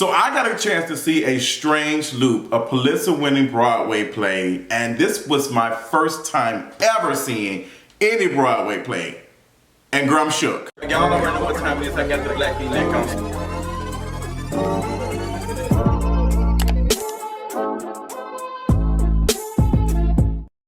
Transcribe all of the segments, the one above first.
So I got a chance to see A Strange Loop, a Pulitzer-winning Broadway play, and this was my first time ever seeing any Broadway play. And girl, I'm shook. Y'all already know what time it is. I got the black V-neck on.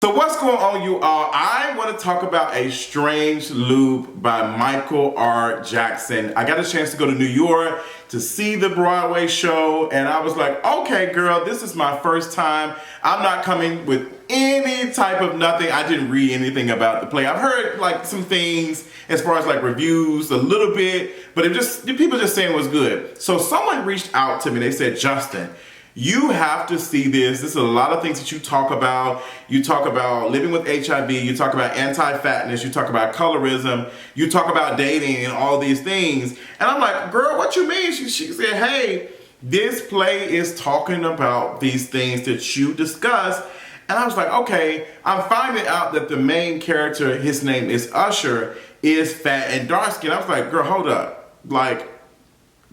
So what's going on, you all? I want to talk about A Strange Loop by Michael R. Jackson. I got a chance to go to New York to see the Broadway show, and I was like, okay, girl, this is my first time. I'm not coming with any type of nothing. I didn't read anything about the play. I've heard like some things as far as like reviews a little bit, but people just saying it was good. So someone reached out to me. They said, Justin, you have to see this. This is a lot of things that you talk about. You talk about living with HIV. You talk about anti-fatness. You talk about colorism. You talk about dating and all these things. And I'm like, girl, what you mean? She said, hey, this play is talking about these things that you discuss. And I was like, okay, I'm finding out that the main character, his name is Usher, is fat and dark-skinned. I was like, girl, hold up. Like,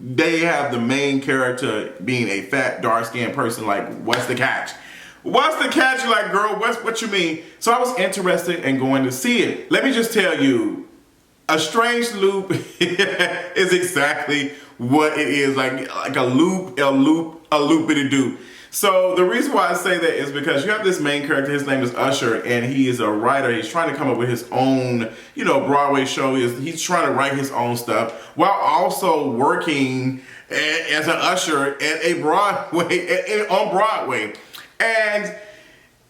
they have the main character being a fat, dark-skinned person. Like, what's the catch? What's the catch? You're like, girl, what you mean? So I was interested in going to see it. Let me just tell you, A Strange Loop is exactly what it is. Like a loop-a-doop. So the reason why I say that is because you have this main character, his name is Usher, and he is a writer. He's trying to come up with his own, Broadway show. He's trying to write his own stuff while also working as an usher at a Broadway, on Broadway. And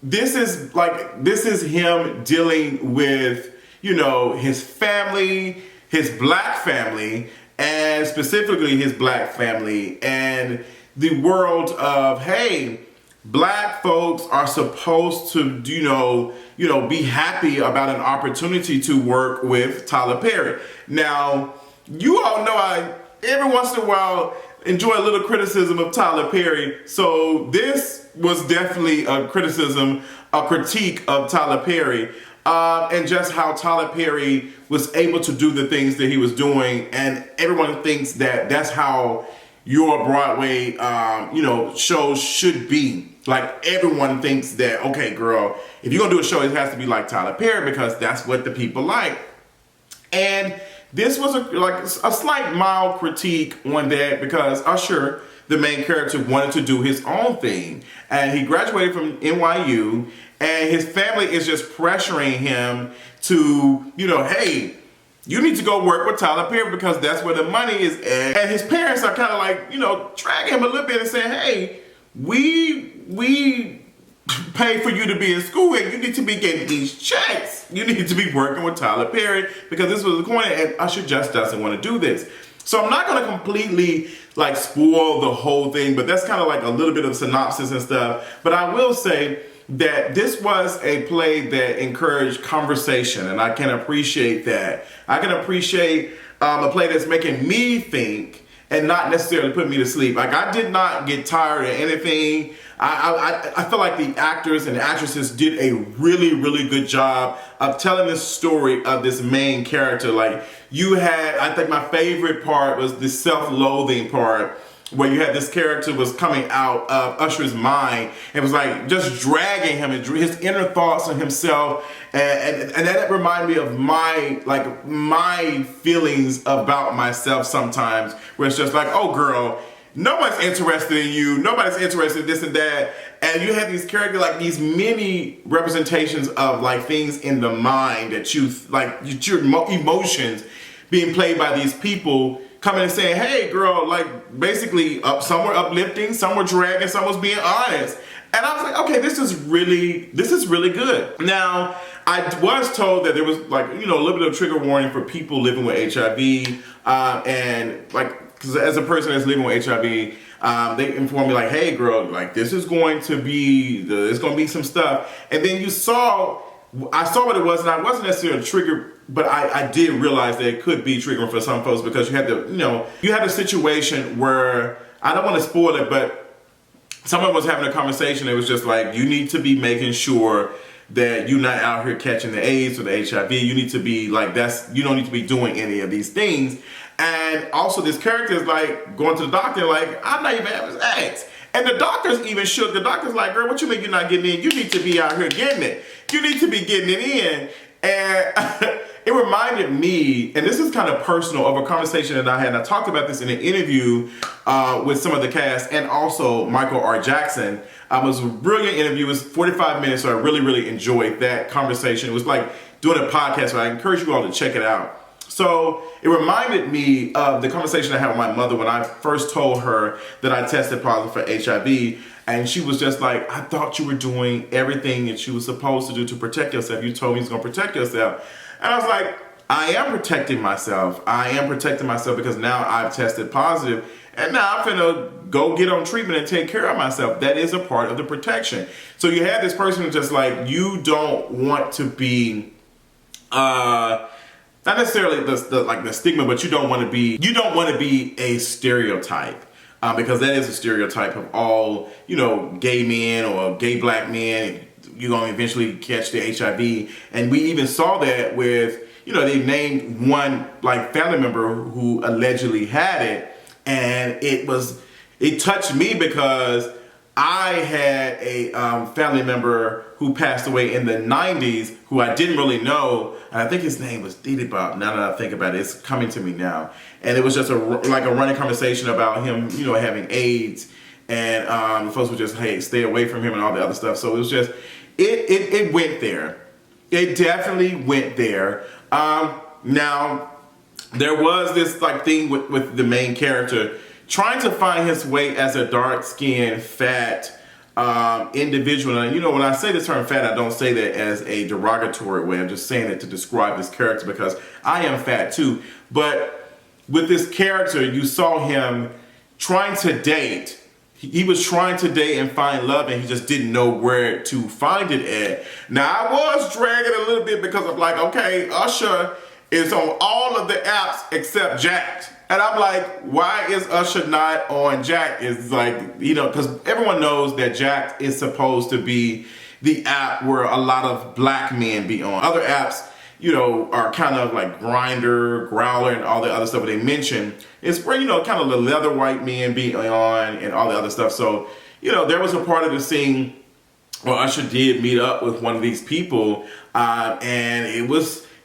this is him dealing with, his family, his black family, and specifically his black family, and the world of, hey, black folks are supposed to, be happy about an opportunity to work with Tyler Perry. Now, you all know I, every once in a while, enjoy a little criticism of Tyler Perry. So this was definitely a critique of Tyler Perry, and just how Tyler Perry was able to do the things that he was doing. And everyone thinks that that's how your Broadway, shows should be. Like, everyone thinks that, okay, girl, if you're gonna do a show, it has to be like Tyler Perry because that's what the people like. And this was a slight mild critique on that because Usher, the main character, wanted to do his own thing. And he graduated from NYU, and his family is just pressuring him to, hey, you need to go work with Tyler Perry because that's where the money is at. And his parents are kind of like, dragging him a little bit and saying, hey, we pay for you to be in school and you need to be getting these checks. You need to be working with Tyler Perry because this was the corner, and Usher just doesn't want to do this. So I'm not going to completely spoil the whole thing, but that's kind of like a little bit of synopsis and stuff. But I will say that this was a play that encouraged conversation, and I can appreciate that. I can appreciate a play that's making me think and not necessarily put me to sleep. Like, I did not get tired of anything. I feel like the actors and actresses did a really, really good job of telling this story of this main character. Like, you had, I think my favorite part was the self-loathing part, where you had this character was coming out of Usher's mind and was like just dragging him and his inner thoughts on himself, and that reminded me of my feelings about myself sometimes, where it's just like, oh girl, nobody's interested in you, nobody's interested in this and that, and you have these characters, like these mini representations of like things in the mind that your emotions being played by these people, coming and saying, hey girl, like basically some were uplifting, some were dragging, some was being honest. And I was like, okay, this is really good. Now, I was told that there was a little bit of trigger warning for people living with HIV, and because as a person that's living with HIV, they informed me like, hey girl, like this is going to be, there's going to be some stuff. And then I saw what it was, and I wasn't necessarily triggered, but I did realize that it could be triggering for some folks because you had a situation where, I don't want to spoil it, but someone was having a conversation. It was just like, you need to be making sure that you're not out here catching the AIDS or the HIV. You need to be you don't need to be doing any of these things. And also this character is like going to the doctor like, I'm not even having sex. And the doctor's even shook. The doctor's like, girl, what you mean you're not getting in? You need to be out here getting it. You need to be getting it in. And it reminded me, and this is kind of personal, of a conversation that I had. And I talked about this in an interview with some of the cast and also Michael R. Jackson. It was a brilliant interview. It was 45 minutes, so I really, really enjoyed that conversation. It was like doing a podcast, so I encourage you all to check it out. So it reminded me of the conversation I had with my mother when I first told her that I tested positive for HIV. And she was just like, I thought you were doing everything that you were supposed to do to protect yourself. You told me you was going to protect yourself. And I was like, I am protecting myself. I am protecting myself because now I've tested positive. And now I'm finna go get on treatment and take care of myself. That is a part of the protection. So you have this person who's just like, you don't want to be, not necessarily the stigma, but you don't want to be a stereotype. Because that is a stereotype of all, gay men or gay black men. You're going to eventually catch the HIV. And we even saw that with, they named one like family member who allegedly had it. And it touched me because I had a family member who passed away in the 90s who I didn't really know. And I think his name was Didi Bob. Now that I think about it, it's coming to me now. And it was just a running conversation about him, having AIDS. And folks were just, hey, stay away from him and all the other stuff. So it was just, it went there. It definitely went there. Now, there was this thing with the main character trying to find his way as a dark-skinned, fat individual. And when I say the term fat, I don't say that as a derogatory way. I'm just saying it to describe this character because I am fat too. But with this character, you saw him trying to date. He was trying to date and find love, and he just didn't know where to find it at. Now, I was dragging a little bit because I'm like, okay, Usher is on all of the apps except Jack'd. And I'm like, why is Usher not on Jack'd? It's like, because everyone knows that Jack'd is supposed to be the app where a lot of black men be on. Other apps, are kind of like Grindr, Growler, and all the other stuff that they mention. It's where, kind of the leather white men be on and all the other stuff. So, there was a part of the scene where Usher did meet up with one of these people. And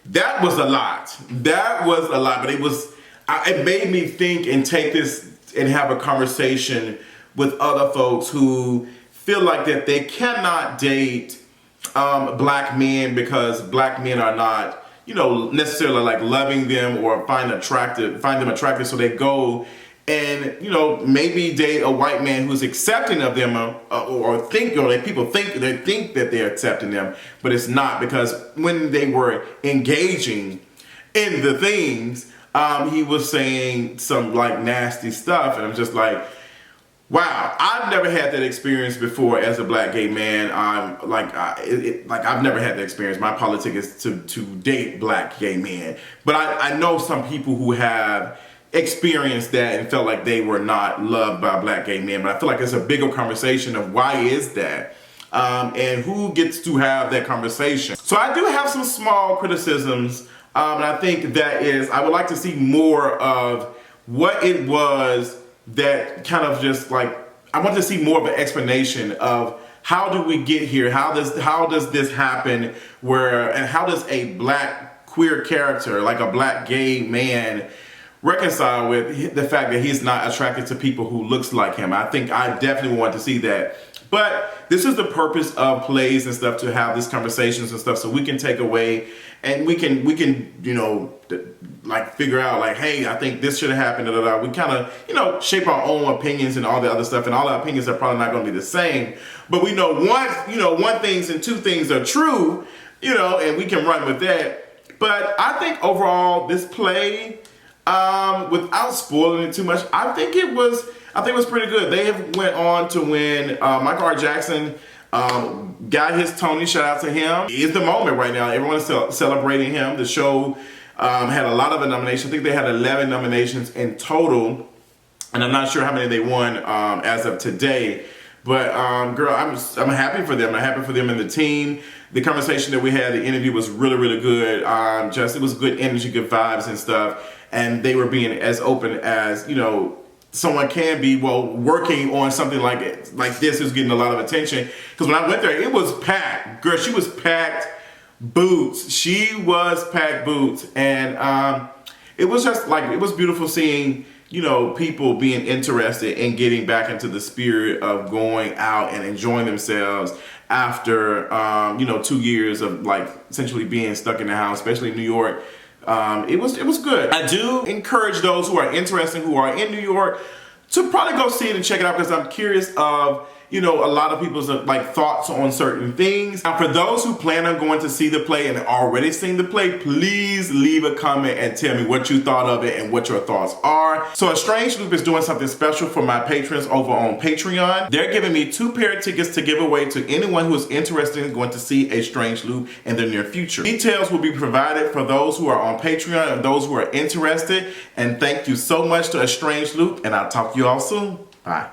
that was a lot. That was a lot. But it made me think and take this and have a conversation with other folks who feel like that they cannot date black men because black men are not, necessarily like loving them or find them attractive. So they go and, maybe date a white man who's accepting of them people think that they're accepting them, but it's not, because when they were engaging in the things, he was saying some nasty stuff. And I'm just like, wow, I've never had that experience before as a black gay man. I've never had that experience. My politic is to date black gay men. But I know some people who have experienced that and felt like they were not loved by black gay men. But I feel like it's a bigger conversation of why is that? And who gets to have that conversation. So I do have some small criticisms. And I think that is, I would like to see more of what it was that kind of just I want to see more of an explanation of how do we get here? How does this happen? And how does a black queer character, like a black gay man, reconcile with the fact that he's not attracted to people who looks like him? I think I definitely want to see that. But this is the purpose of plays and stuff, to have these conversations and stuff, so we can take away and we can figure out hey, I think this should have happened. We kind of shape our own opinions and all the other stuff, and all our opinions are probably not going to be the same. But we know one things and two things are true, and we can run with that. But I think overall this play, without spoiling it too much, I think it was pretty good. They have went on to win. Michael R. Jackson got his Tony. Shout out to him. It's the moment right now. Everyone is celebrating him. The show had a lot of nominations. I think they had 11 nominations in total, and I'm not sure how many they won as of today. But girl, I'm happy for them. I'm happy for them and the team. The conversation that we had, the interview was really, really good. It was good energy, good vibes and stuff. And they were being as open as, you know, someone can be, well, working on something like this is getting a lot of attention. Because when I went there, it was packed. Girl, she was packed boots. She was packed boots. And it was just like, it was beautiful seeing, you know, people being interested in getting back into the spirit of going out and enjoying themselves after, you know, 2 years of like essentially being stuck in the house, especially in New York. It was good. I do encourage those who are interested, who are in New York, to probably go see it and check it out, because I'm curious of, you know, a lot of people's like thoughts on certain things. Now, for those who plan on going to see the play and already seen the play, please leave a comment and tell me what you thought of it and what your thoughts are. So A Strange Loop is doing something special for my patrons over on Patreon. They're giving me 2 pair of tickets to give away to anyone who is interested in going to see A Strange Loop in the near future. Details will be provided for those who are on Patreon and those who are interested. And thank you so much to A Strange Loop, and I'll talk to you all soon. Bye.